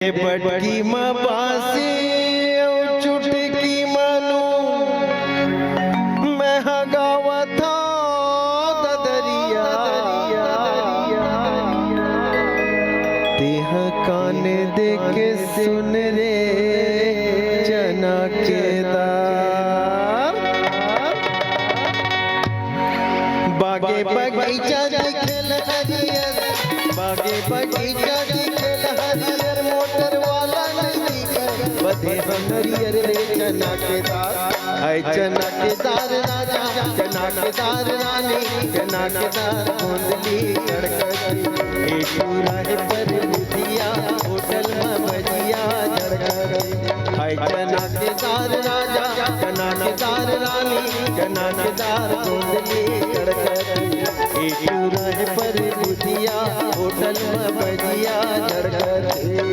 बटकी में बासी चुटकी मनु मैं गावा था दरिया तेह कान दे के सुन रे चना के दार बागे बगीचा खेल हरियर बागे बगीचा खेल हरियर मोटर वाला नजदीक बधे हरियर रे चना के दार है चना के दार राजा चना के दार रानी चना के दार कुंडली कड़कड़ी एक राह पर बुधिया होटल में भजिया जड़कड़ी है चना के दार राजा चना के दार रानी चना के दार कुंडली कड़कड़ी एक राह पर बुधिया होटल में भजिया जड़कड़ी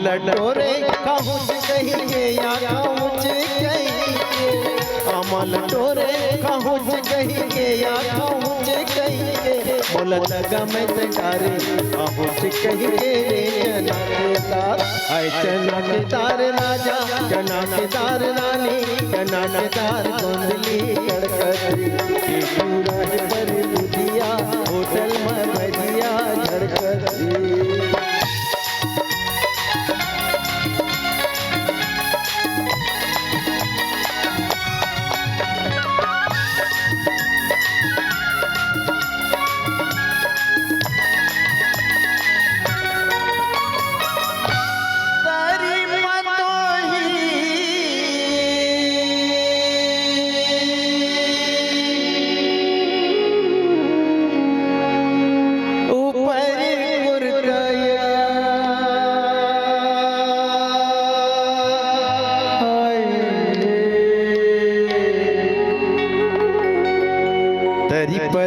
लटोरे कहूँ कहिए या कहूँ कहिए अमल टोरे कहूँ कहिए या कहूँ कहिए बोलत गमे तारे कहूँ कहिए रे चना के दार है चना के दार राजा चना के दार रानी चना के दार कुंडली कड़कड़ी पूरा पर बुधिया होटल में भजिया झड़कड़ी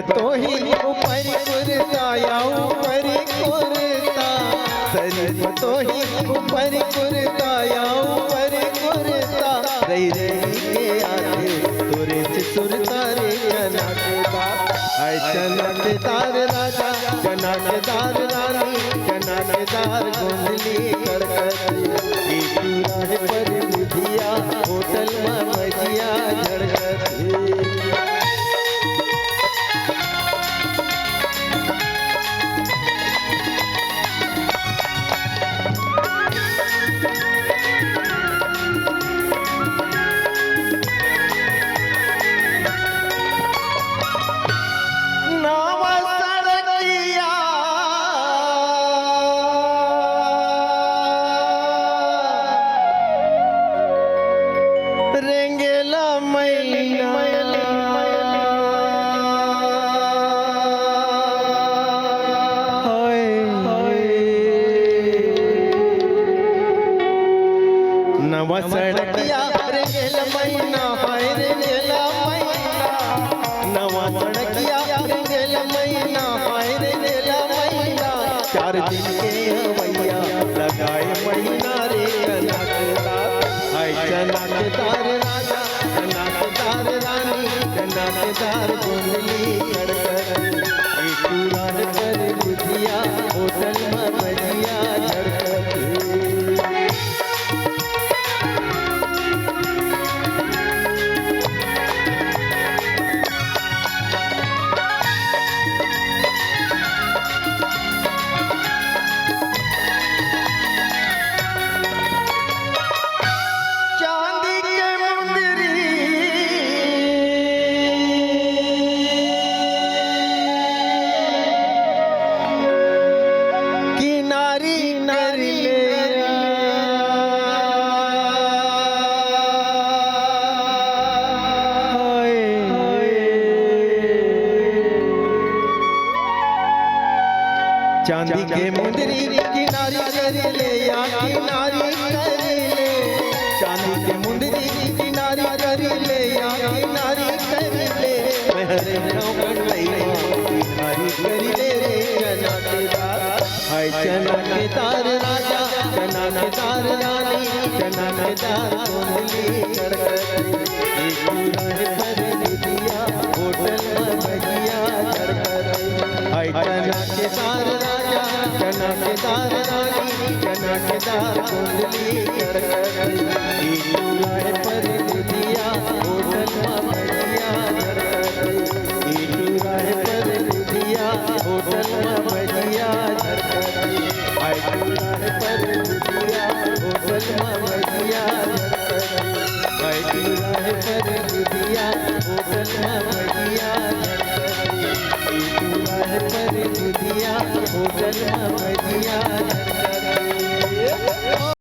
तो ही ऊपर कुर्ता या ऊपर कुर्ता शरीफ तो ही ऊपर कुर्ता या ऊपर कुर्ता रही रही के आते तोरे से सुरता रे चना के दार है चना के दार राजा चना के दार रानी चना के दार कुंडली कड़कड़ी एक राह पर बुधिया होटल में भजिया झड़कड़ी चांदी के मुंदरी किनारी कर ले या किनारी कर ले, चांदी के मुंदरी किनारी कर ले या किनारी कर ले, मैं हरे गाँव किनारी कर ले रे चना के दार, हाय चना के दार राजा चना के दार रानी, चना के दार गोंदली कर होटल में भजिया कर हाय चना के दार राजा चना के दार रानी, चना के दार गोंदली कर पर भजिया होटल में भजिया कर पर भजिया होटल में भजिया हाय पर भजिया होटल में भजिया हाय पर भजिया होटल में भजिया पर भजिया होटल में भजिया।